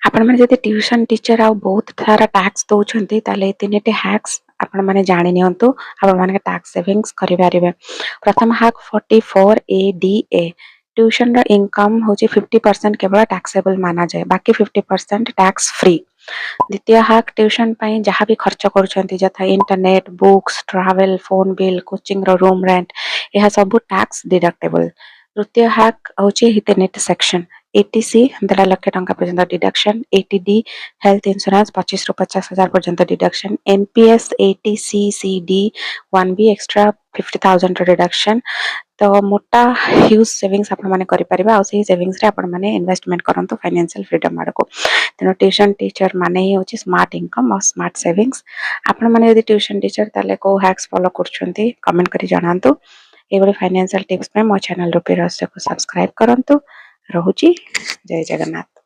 आपण माने जदि ट्यूशन टीचर आ बहुत सारा टैक्स दउछंती ताले ए तीनटे हैक्स आपण माने जानि नियंतु आपण माने टैक्स सेविंग्स करि पारिबे। प्रथम हैक 44 ADA ट्यूशन रो इनकम होची 50% केवल टैक्सेबल माना जाए बाकी 50% टैक्स फ्री। द्वितीय हैक ट्यूशन पई जहाँ भी खर्च करूछंती जथा internet books travel phone bill coaching रो रूम रेंट यह सब टैक्स डिडक्टेबल। तृतीय हैक होची हितनेट सेक्शन एटीसी 1.5 लाख टंका पर्यंत डिडक्शन एटीडी हेल्थ इंश्योरेंस 25 ରୁ 50,000 पर्यंत deduction NPS eighty C C D 1B extra 50,000 deduction. तो मोटा ह्यूज सेविंग्स आपण माने करि परिबा आ सही सेविंग्स रे आपण माने इन्वेस्टमेंट करंतु फाइनेंशियल फ्रीडम आडको। तेनो ट्यूशन टीचर माने ही होची स्मार्ट इनकम और स्मार्ट सेविंग्स। आपण माने यदि ट्यूशन टीचर ताले को हैक्स फॉलो करछंती कमेंट करि जणांतु। एबळे फाइनेंशियल टिप्स पे मो चैनल रूपी रहस्य को सब्सक्राइब करंतु। रहुची जय जगन्नाथ।